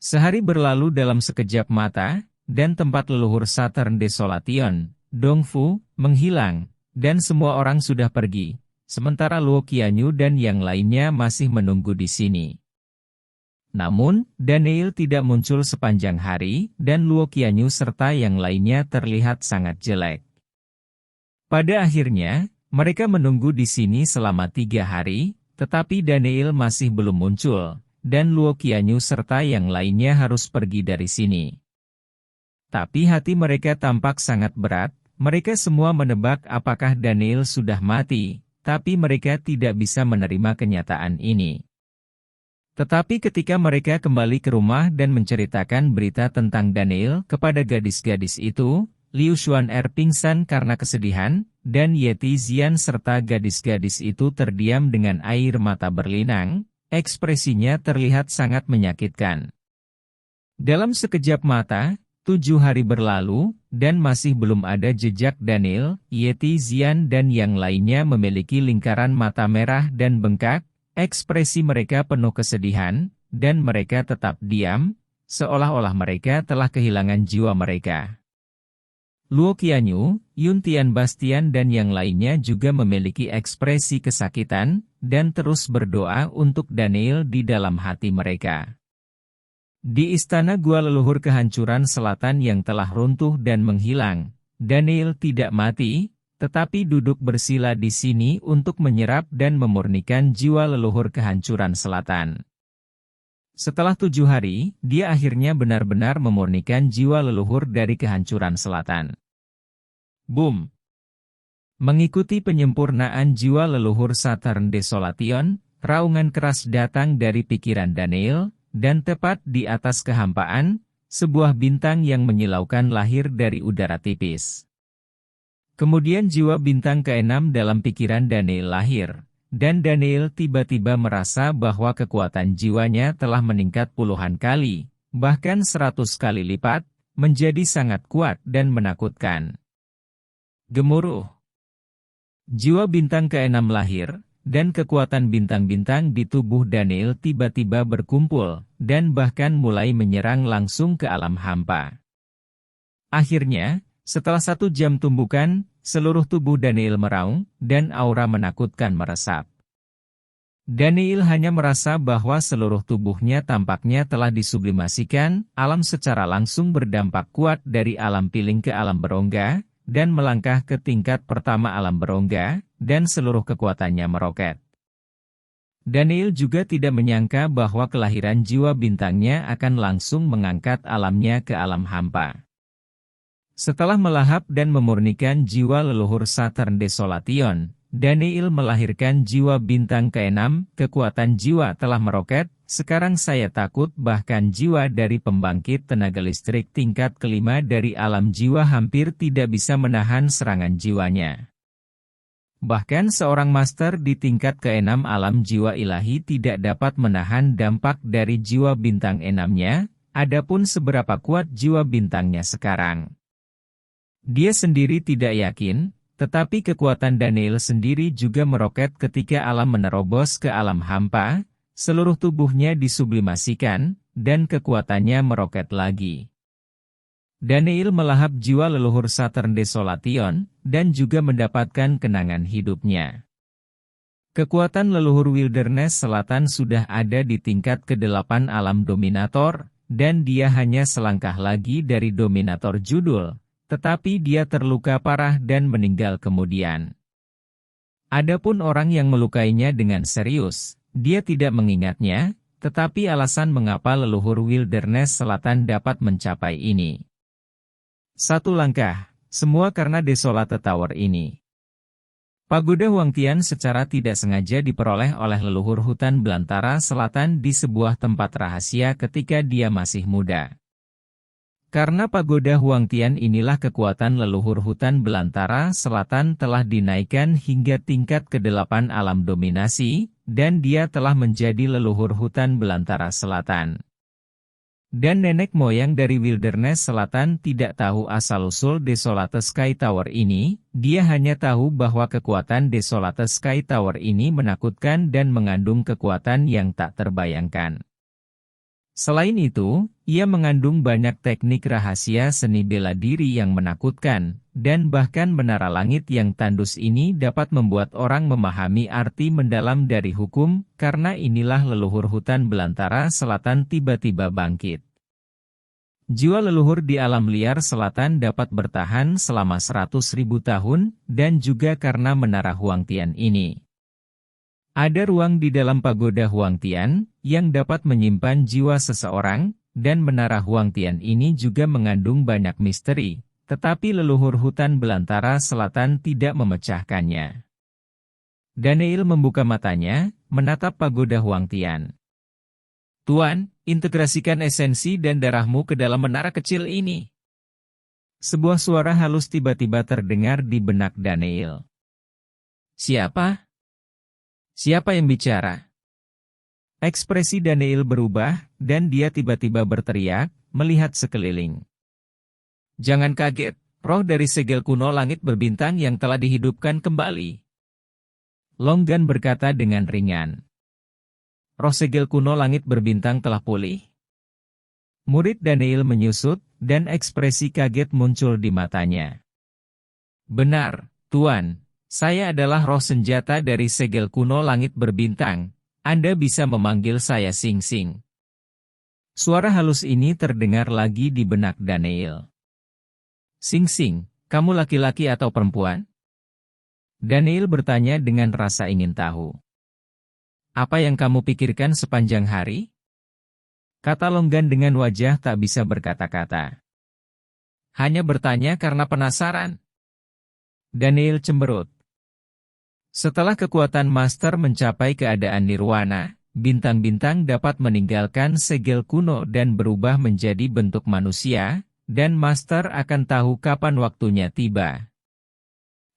Sehari berlalu dalam sekejap mata, dan tempat leluhur Southern Desolation, Dongfu, menghilang, dan semua orang sudah pergi. Sementara Luo Qianyu dan yang lainnya masih menunggu di sini. Namun, Daniel tidak muncul sepanjang hari, dan Luo Qianyu serta yang lainnya terlihat sangat jelek. Pada akhirnya, mereka menunggu di sini selama 3 hari, tetapi Daniel masih belum muncul, dan Luo Qianyu serta yang lainnya harus pergi dari sini. Tapi hati mereka tampak sangat berat, mereka semua menebak apakah Daniel sudah mati. Tapi mereka tidak bisa menerima kenyataan ini. Tetapi ketika mereka kembali ke rumah dan menceritakan berita tentang Daniel kepada gadis-gadis itu, Liu Xuan'er pingsan karena kesedihan, dan Yeti Zian serta gadis-gadis itu terdiam dengan air mata berlinang, ekspresinya terlihat sangat menyakitkan. Dalam sekejap mata, 7 hari berlalu, dan masih belum ada jejak Daniel, Yeti Zian dan yang lainnya memiliki lingkaran mata merah dan bengkak, ekspresi mereka penuh kesedihan, dan mereka tetap diam, seolah-olah mereka telah kehilangan jiwa mereka. Luo Qianyu, Yun Tian Bastian dan yang lainnya juga memiliki ekspresi kesakitan, dan terus berdoa untuk Daniel di dalam hati mereka. Di istana gua leluhur kehancuran selatan yang telah runtuh dan menghilang, Daniel tidak mati, tetapi duduk bersila di sini untuk menyerap dan memurnikan jiwa leluhur kehancuran selatan. Setelah 7 hari, dia akhirnya benar-benar memurnikan jiwa leluhur dari kehancuran selatan. Boom! Mengikuti penyempurnaan jiwa leluhur Southern Desolation, raungan keras datang dari pikiran Daniel, dan tepat di atas kehampaan, sebuah bintang yang menyilaukan lahir dari udara tipis. Kemudian jiwa bintang ke-6 dalam pikiran Daniel lahir, dan Daniel tiba-tiba merasa bahwa kekuatan jiwanya telah meningkat puluhan kali, bahkan 100 kali lipat, menjadi sangat kuat dan menakutkan. Gemuruh. Jiwa bintang ke-6 lahir, dan kekuatan bintang-bintang di tubuh Daniel tiba-tiba berkumpul, dan bahkan mulai menyerang langsung ke alam hampa. Akhirnya, setelah 1 jam tumbukan, seluruh tubuh Daniel meraung, dan aura menakutkan meresap. Daniel hanya merasa bahwa seluruh tubuhnya tampaknya telah disublimasikan, alam secara langsung berdampak kuat dari alam piling ke alam berongga, dan melangkah ke tingkat pertama alam berongga, dan seluruh kekuatannya meroket. Daniel juga tidak menyangka bahwa kelahiran jiwa bintangnya akan langsung mengangkat alamnya ke alam hampa. Setelah melahap dan memurnikan jiwa leluhur Southern Desolation, Daniel melahirkan jiwa bintang ke-6, kekuatan jiwa telah meroket, sekarang saya takut bahkan jiwa dari pembangkit tenaga listrik tingkat ke-5 dari alam jiwa hampir tidak bisa menahan serangan jiwanya. Bahkan seorang master di tingkat ke-6 alam jiwa ilahi tidak dapat menahan dampak dari jiwa bintang 6-nya, adapun seberapa kuat jiwa bintangnya sekarang. Dia sendiri tidak yakin, tetapi kekuatan Daniel sendiri juga meroket ketika alam menerobos ke alam hampa, seluruh tubuhnya disublimasikan, dan kekuatannya meroket lagi. Daniel melahap jiwa leluhur Southern Desolation, dan juga mendapatkan kenangan hidupnya. Kekuatan leluhur Wilderness Selatan sudah ada di tingkat ke-8 alam dominator, dan dia hanya selangkah lagi dari dominator judul, tetapi dia terluka parah dan meninggal kemudian. Adapun orang yang melukainya dengan serius, dia tidak mengingatnya, tetapi alasan mengapa leluhur Wilderness Selatan dapat mencapai ini. Satu langkah, semua karena Desolate Tower ini. Pagoda Huangtian secara tidak sengaja diperoleh oleh leluhur hutan belantara selatan di sebuah tempat rahasia ketika dia masih muda. Karena pagoda Huangtian inilah kekuatan leluhur hutan belantara selatan telah dinaikkan hingga tingkat ke-8 alam dominasi, dan dia telah menjadi leluhur hutan belantara selatan. Dan nenek moyang dari Wilderness Selatan tidak tahu asal-usul Desolate Sky Tower ini, dia hanya tahu bahwa kekuatan Desolate Sky Tower ini menakutkan dan mengandung kekuatan yang tak terbayangkan. Selain itu, ia mengandung banyak teknik rahasia seni bela diri yang menakutkan, dan bahkan menara langit yang tandus ini dapat membuat orang memahami arti mendalam dari hukum, karena inilah leluhur hutan belantara selatan tiba-tiba bangkit. Jiwa leluhur di alam liar selatan dapat bertahan selama 100.000 tahun, dan juga karena menara Huangtian ini. Ada ruang di dalam pagoda Huangtian, yang dapat menyimpan jiwa seseorang, dan menara Huangtian ini juga mengandung banyak misteri, tetapi leluhur hutan belantara selatan tidak memecahkannya. Daniel membuka matanya, menatap pagoda Huangtian. Tuan, integrasikan esensi dan darahmu ke dalam menara kecil ini. Sebuah suara halus tiba-tiba terdengar di benak Daniel. Siapa? Siapa yang bicara? Ekspresi Daniel berubah, dan dia tiba-tiba berteriak, melihat sekeliling. Jangan kaget, roh dari segel kuno langit berbintang yang telah dihidupkan kembali. Longgan berkata dengan ringan. Roh segel kuno langit berbintang telah pulih. Murid Daniel menyusut, dan ekspresi kaget muncul di matanya. Benar, Tuan. Saya adalah roh senjata dari segel kuno langit berbintang. Anda bisa memanggil saya Sing Sing. Suara halus ini terdengar lagi di benak Daniel. Sing Sing, kamu laki-laki atau perempuan? Daniel bertanya dengan rasa ingin tahu. Apa yang kamu pikirkan sepanjang hari? Kata Longgan dengan wajah tak bisa berkata-kata. Hanya bertanya karena penasaran. Daniel cemberut. Setelah kekuatan Master mencapai keadaan nirwana, bintang-bintang dapat meninggalkan segel kuno dan berubah menjadi bentuk manusia, dan Master akan tahu kapan waktunya tiba.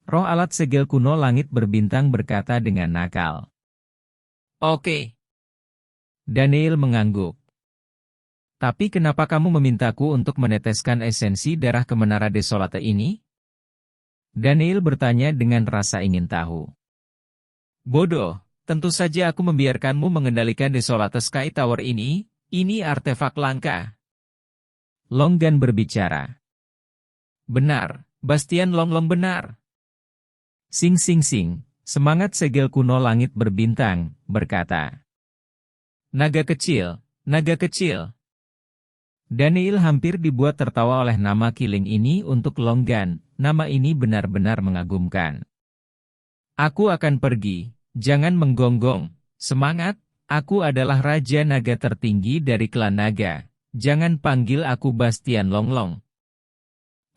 Roh alat segel kuno langit berbintang berkata dengan nakal. Oke. Daniel mengangguk. Tapi kenapa kamu memintaku untuk meneteskan esensi darah ke menara Desolate ini? Daniel bertanya dengan rasa ingin tahu. Bodoh, tentu saja aku membiarkanmu mengendalikan Desolate Sky Tower ini artefak langka. Longgan berbicara. Benar, Bastian Longlong benar. Sing Sing Sing, semangat segel kuno langit berbintang, berkata. Naga kecil, naga kecil. Daniel hampir dibuat tertawa oleh nama kiling ini untuk Longgan, nama ini benar-benar mengagumkan. Aku akan pergi, jangan menggonggong, semangat, aku adalah Raja Naga tertinggi dari klan naga, jangan panggil aku Bastian Longlong.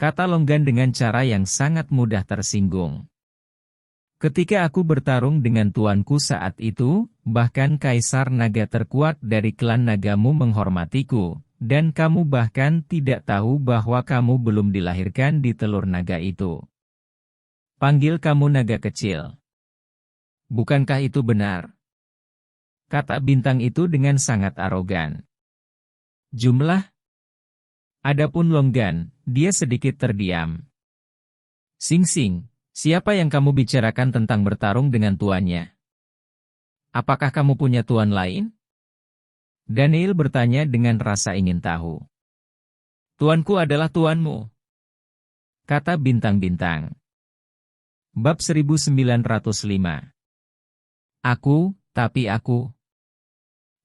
Kata Longgan dengan cara yang sangat mudah tersinggung. Ketika aku bertarung dengan tuanku saat itu, bahkan Kaisar Naga terkuat dari klan nagamu menghormatiku, dan kamu bahkan tidak tahu bahwa kamu belum dilahirkan di telur naga itu. Panggil kamu naga kecil. Bukankah itu benar? Kata bintang itu dengan sangat arogan. Jumlah? Adapun Longgan, dia sedikit terdiam. Sing Sing, siapa yang kamu bicarakan tentang bertarung dengan tuannya? Apakah kamu punya tuan lain? Daniel bertanya dengan rasa ingin tahu. Tuanku adalah tuanmu. Kata bintang-bintang. Bab 1905. Aku, tapi aku.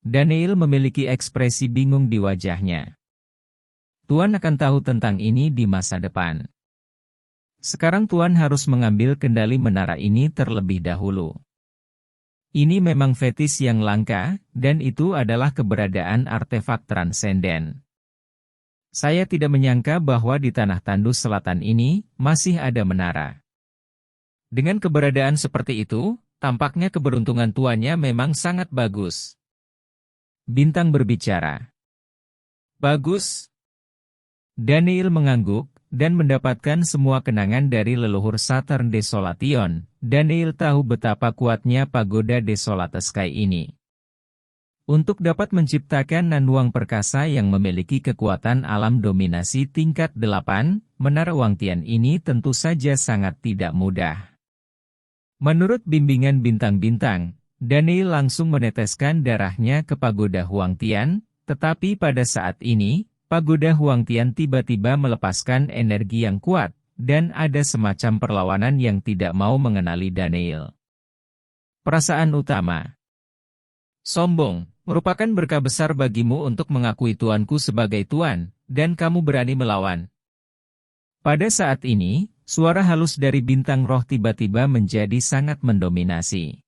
Daniel memiliki ekspresi bingung di wajahnya. Tuan akan tahu tentang ini di masa depan. Sekarang Tuan harus mengambil kendali menara ini terlebih dahulu. Ini memang fetis yang langka, dan itu adalah keberadaan artefak transenden. Saya tidak menyangka bahwa di tanah tandus selatan ini, masih ada menara. Dengan keberadaan seperti itu, tampaknya keberuntungan tuannya memang sangat bagus. Bintang berbicara. Bagus. Daniel mengangguk, dan mendapatkan semua kenangan dari leluhur Saturn Desolation. Daniel tahu betapa kuatnya pagoda Desolate Sky ini. Untuk dapat menciptakan Nanwang perkasa yang memiliki kekuatan alam dominasi tingkat 8, Menara Wangtian ini tentu saja sangat tidak mudah. Menurut bimbingan bintang-bintang, Daniel langsung meneteskan darahnya ke pagoda Huangtian, tetapi pada saat ini, pagoda Huangtian tiba-tiba melepaskan energi yang kuat, dan ada semacam perlawanan yang tidak mau mengenali Daniel. Perasaan utama. Sombong, merupakan berkah besar bagimu untuk mengakui tuanku sebagai tuan, dan kamu berani melawan. Pada saat ini, suara halus dari bintang roh tiba-tiba menjadi sangat mendominasi.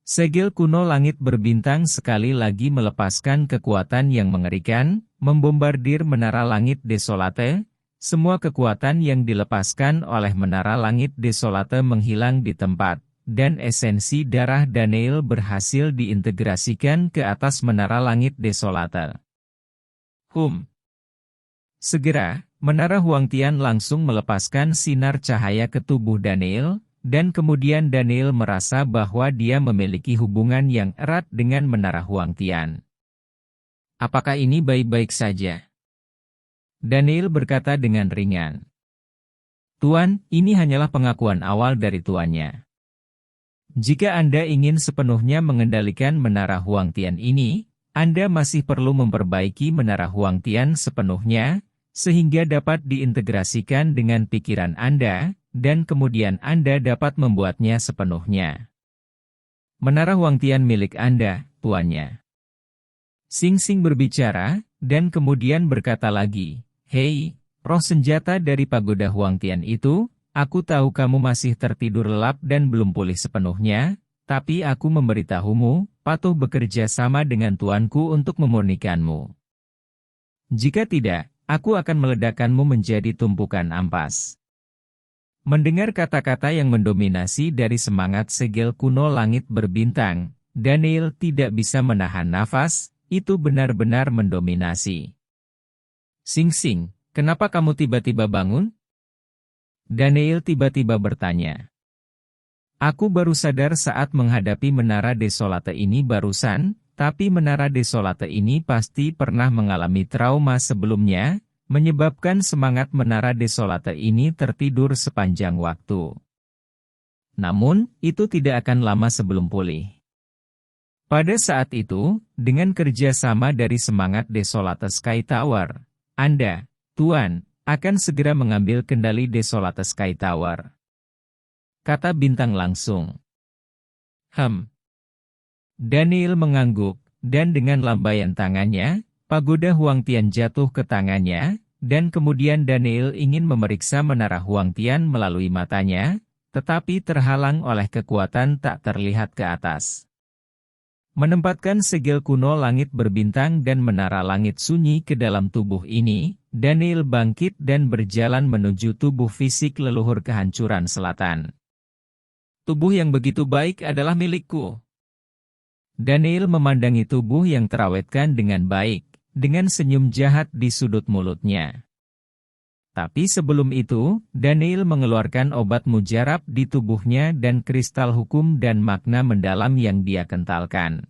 Segel kuno langit berbintang sekali lagi melepaskan kekuatan yang mengerikan, membombardir menara langit desolate. Semua kekuatan yang dilepaskan oleh menara langit desolate menghilang di tempat, dan esensi darah Daniel berhasil diintegrasikan ke atas menara langit desolate. Segera, menara Huangtian langsung melepaskan sinar cahaya ke tubuh Daniel, dan kemudian Daniel merasa bahwa dia memiliki hubungan yang erat dengan menara Huangtian. Apakah ini baik-baik saja? Daniel berkata dengan ringan. Tuan, ini hanyalah pengakuan awal dari tuannya. Jika Anda ingin sepenuhnya mengendalikan menara Huangtian ini, Anda masih perlu memperbaiki menara Huangtian sepenuhnya, sehingga dapat diintegrasikan dengan pikiran Anda, dan kemudian Anda dapat membuatnya sepenuhnya. Menara Huangtian milik Anda, tuannya. Sing Sing berbicara, dan kemudian berkata lagi, Hei, roh senjata dari pagoda Huangtian itu, aku tahu kamu masih tertidur lelap dan belum pulih sepenuhnya, tapi aku memberitahumu, patuh bekerja sama dengan tuanku untuk memurnikanmu. Jika tidak, aku akan meledakkanmu menjadi tumpukan ampas. Mendengar kata-kata yang mendominasi dari semangat segel kuno langit berbintang, Daniel tidak bisa menahan nafas, itu benar-benar mendominasi. Sing Sing, kenapa kamu tiba-tiba bangun? Daniel tiba-tiba bertanya. Aku baru sadar saat menghadapi menara desolate ini barusan, tapi menara desolate ini pasti pernah mengalami trauma sebelumnya, menyebabkan semangat menara desolate ini tertidur sepanjang waktu. Namun, itu tidak akan lama sebelum pulih. Pada saat itu, dengan kerjasama dari semangat Desolate Sky Tower, Anda, Tuan, akan segera mengambil kendali Desolate Sky Tower. Kata bintang langsung. Daniel mengangguk, dan dengan lambaian tangannya, pagoda Huangtian jatuh ke tangannya, dan kemudian Daniel ingin memeriksa menara Huangtian melalui matanya, tetapi terhalang oleh kekuatan tak terlihat ke atas. Menempatkan segel kuno langit berbintang dan menara langit sunyi ke dalam tubuh ini, Daniel bangkit dan berjalan menuju tubuh fisik leluhur kehancuran selatan. Tubuh yang begitu baik adalah milikku. Daniel memandangi tubuh yang terawetkan dengan baik, dengan senyum jahat di sudut mulutnya. Tapi sebelum itu, Daniel mengeluarkan obat mujarab di tubuhnya dan kristal hukum dan makna mendalam yang dia kentalkan.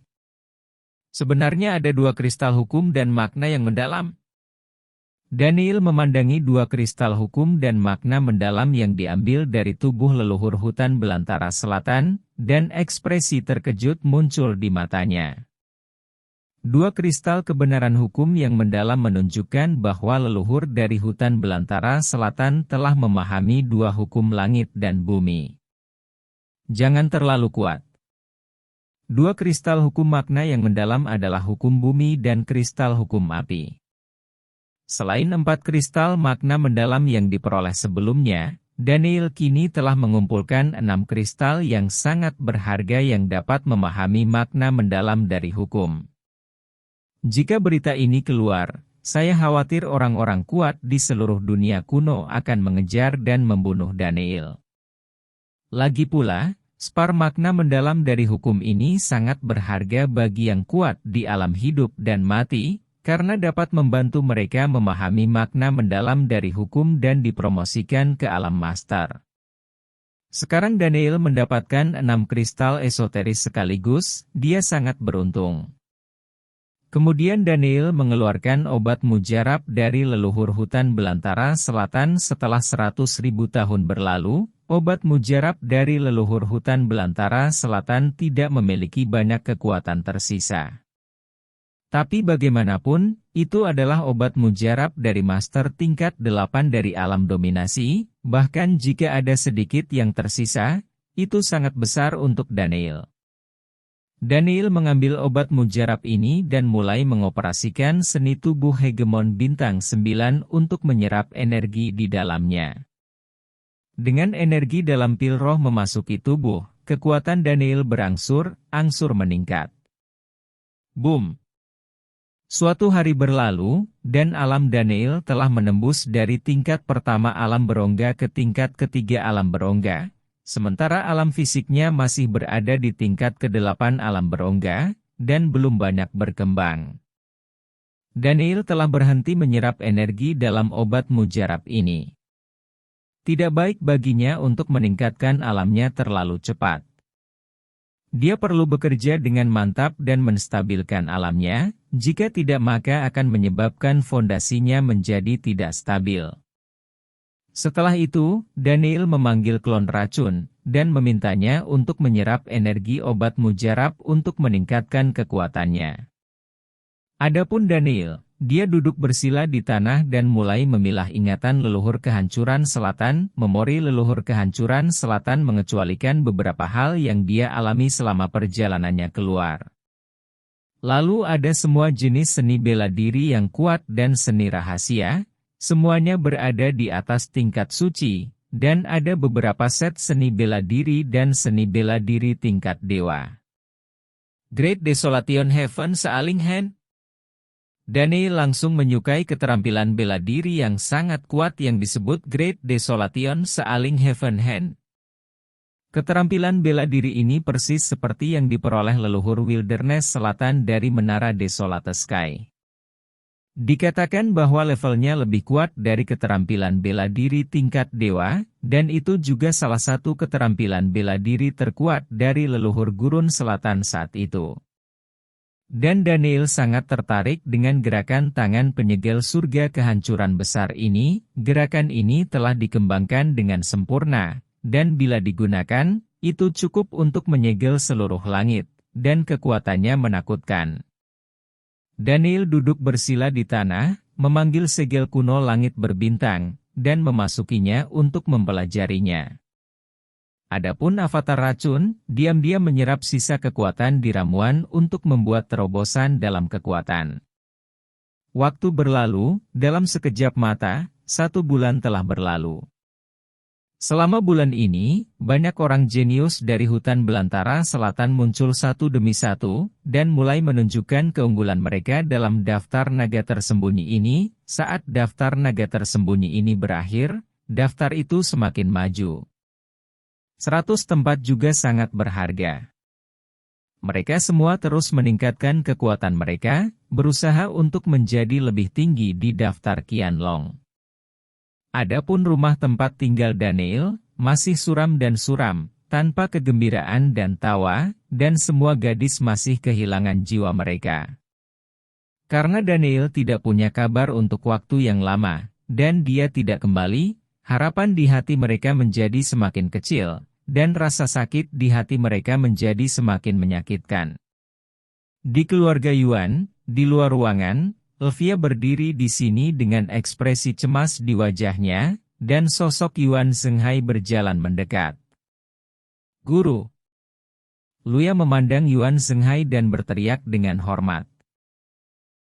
Sebenarnya ada 2 kristal hukum dan makna yang mendalam. Daniel memandangi 2 kristal hukum dan makna mendalam yang diambil dari tubuh leluhur hutan belantara selatan, dan ekspresi terkejut muncul di matanya. 2 kristal kebenaran hukum yang mendalam menunjukkan bahwa leluhur dari hutan belantara selatan telah memahami 2 hukum langit dan bumi. Jangan terlalu kuat. 2 kristal hukum makna yang mendalam adalah hukum bumi dan kristal hukum api. Selain 4 kristal makna mendalam yang diperoleh sebelumnya, Daniel kini telah mengumpulkan 6 kristal yang sangat berharga yang dapat memahami makna mendalam dari hukum. Jika berita ini keluar, saya khawatir orang-orang kuat di seluruh dunia kuno akan mengejar dan membunuh Daniel. Lagi pula, spar makna mendalam dari hukum ini sangat berharga bagi yang kuat di alam hidup dan mati, karena dapat membantu mereka memahami makna mendalam dari hukum dan dipromosikan ke alam master. Sekarang Daniel mendapatkan 6 kristal esoteris sekaligus, dia sangat beruntung. Kemudian Daniel mengeluarkan obat mujarab dari leluhur hutan belantara selatan setelah 100.000 tahun berlalu. Obat mujarab dari leluhur hutan belantara selatan tidak memiliki banyak kekuatan tersisa. Tapi bagaimanapun, itu adalah obat mujarab dari master tingkat 8 dari alam dominasi, bahkan jika ada sedikit yang tersisa, itu sangat besar untuk Daniel. Daniel mengambil obat mujarab ini dan mulai mengoperasikan seni tubuh hegemon bintang 9 untuk menyerap energi di dalamnya. Dengan energi dalam pil roh memasuki tubuh, kekuatan Daniel berangsur-angsur meningkat. Boom! Suatu hari berlalu, dan alam Daniel telah menembus dari tingkat pertama alam berongga ke tingkat ketiga alam berongga. Sementara alam fisiknya masih berada di tingkat ke-8 alam berongga, dan belum banyak berkembang. Daniel telah berhenti menyerap energi dalam obat mujarab ini. Tidak baik baginya untuk meningkatkan alamnya terlalu cepat. Dia perlu bekerja dengan mantap dan menstabilkan alamnya, jika tidak maka akan menyebabkan fondasinya menjadi tidak stabil. Setelah itu, Daniel memanggil klon racun, dan memintanya untuk menyerap energi obat mujarab untuk meningkatkan kekuatannya. Adapun Daniel, dia duduk bersila di tanah dan mulai memilah ingatan leluhur kehancuran selatan, memori leluhur kehancuran selatan mengecualikan beberapa hal yang dia alami selama perjalanannya keluar. Lalu ada semua jenis seni bela diri yang kuat dan seni rahasia, semuanya berada di atas tingkat suci, dan ada beberapa set seni bela diri dan seni bela diri tingkat dewa. Great Desolation Heaven Sealing Hand. Daniel langsung menyukai keterampilan bela diri yang sangat kuat yang disebut Great Desolation Sealing Heaven Hand. Keterampilan bela diri ini persis seperti yang diperoleh leluhur Wilderness Selatan dari Menara Desolate Sky. Dikatakan bahwa levelnya lebih kuat dari keterampilan bela diri tingkat dewa, dan itu juga salah satu keterampilan bela diri terkuat dari leluhur gurun selatan saat itu. Dan Daniel sangat tertarik dengan gerakan tangan penyegel surga kehancuran besar ini. Gerakan ini telah dikembangkan dengan sempurna, dan bila digunakan, itu cukup untuk menyegel seluruh langit, dan kekuatannya menakutkan. Daniel duduk bersila di tanah, memanggil segel kuno langit berbintang, dan memasukinya untuk mempelajarinya. Adapun avatar racun, diam-diam menyerap sisa kekuatan di ramuan untuk membuat terobosan dalam kekuatan. Waktu berlalu, dalam sekejap mata, 1 bulan telah berlalu. Selama bulan ini, banyak orang jenius dari hutan belantara selatan muncul satu demi satu, dan mulai menunjukkan keunggulan mereka dalam daftar naga tersembunyi ini. Saat daftar naga tersembunyi ini berakhir, daftar itu semakin maju. 100 tempat juga sangat berharga. Mereka semua terus meningkatkan kekuatan mereka, berusaha untuk menjadi lebih tinggi di daftar Qianlong. Adapun rumah tempat tinggal Daniel, masih suram dan suram, tanpa kegembiraan dan tawa, dan semua gadis masih kehilangan jiwa mereka. Karena Daniel tidak punya kabar untuk waktu yang lama, dan dia tidak kembali, harapan di hati mereka menjadi semakin kecil, dan rasa sakit di hati mereka menjadi semakin menyakitkan. Di keluarga Yuan, di luar ruangan, Elvia berdiri di sini dengan ekspresi cemas di wajahnya, dan sosok Yuan Zhenghai berjalan mendekat. Guru. Luya memandang Yuan Zhenghai dan berteriak dengan hormat.